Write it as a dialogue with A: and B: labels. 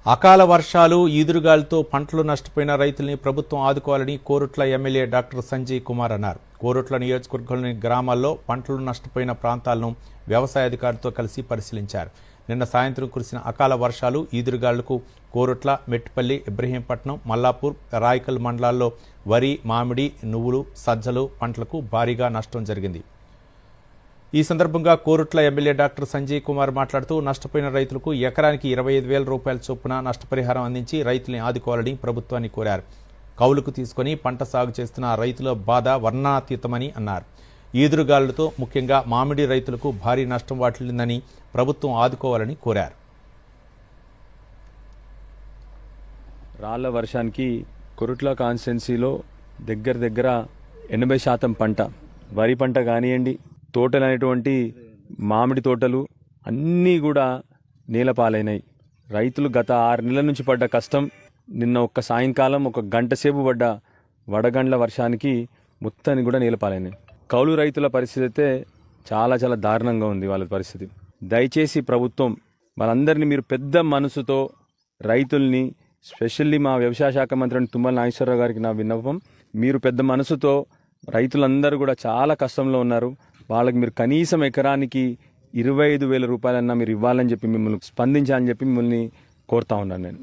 A: అకాల వర్షాలు ఈదురుగాలితో పంటలు నష్టపోయిన రైతుల్ని ప్రభుత్వం ఆదుకోవాలని కోరుట్ల ఎమ్మెల్యే డాక్టర్ సంజయ్ కుమార్ అన్నారు. కోరుట్ల నియోజకవర్గంలోని గ్రామాల్లో పంటలు నష్టపోయిన ప్రాంతాలను వ్యవసాయ అధికారులతో కలిసి పరిశీలించారు. నిన్న సాయంత్రం కురిసిన అకాల వర్షాలు ఈదురుగాళ్లకు కోరుట్ల, మెట్టిపల్లి, ఇబ్రహీంపట్నం, మల్లాపూర్, రాయకల్ మండలాల్లో వరి, మామిడి, నువ్వులు, సజ్జలు పంటలకు భారీగా నష్టం జరిగింది. ఈ సందర్భంగా కోరుట్ల ఎమ్మెల్యే డాక్టర్ సంజయ్ కుమార్ మాట్లాడుతూ నష్టపోయిన రైతులకు ఎకరానికి 25,000 రూపాయల చొప్పున నష్టపరిహారం అందించి రైతుల్ని ఆదుకోవాలని ప్రభుత్వాన్ని కోరారు. కౌలుకు తీసుకుని పంట సాగు చేస్తున్న రైతుల బాధ వర్ణనాతీతమని అన్నారు. ఈదురుగాలులతో ముఖ్యంగా మామిడి రైతులకు భారీ నష్టం వాటిల్లిందని ప్రభుత్వం ఆదుకోవాలని కోరారు.
B: రాళ్ల వర్షానికి కొరుట్ల కాన్స్టిట్యున్సీలో దగ్గర 80% పంట, వరి పంట కానివ్వండి, తోటలు అనేటువంటి మామిడి తోటలు అన్నీ కూడా నేలపాలైనాయి. రైతులు గత 6 నెలల నుంచి పడ్డ కష్టం నిన్న ఒక్క సాయంకాలం 1 గంట సేపు పడ్డ వడగండ్ల వర్షానికి మొత్తాన్ని కూడా నేలపాలైనాయి. కౌలు రైతుల పరిస్థితి అయితే చాలా దారుణంగా ఉంది. వాళ్ళ పరిస్థితి దయచేసి ప్రభుత్వం వాళ్ళందరినీ మీరు పెద్ద మనసుతో రైతుల్ని, స్పెషల్లీ మా వ్యవసాయ శాఖ మంత్రి తుమ్మల నాగేశ్వరరావు గారికి నా విన్నపం, మీరు పెద్ద మనసుతో రైతులందరూ కూడా చాలా కష్టంలో ఉన్నారు. వాళ్ళకి మీరు కనీసం ఎకరానికి 25,000 రూపాయలన్నా మీరు ఇవ్వాలని చెప్పి మిమ్మల్ని స్పందించాలని చెప్పి మిమ్మల్ని కోరుతా ఉన్నాను నేను.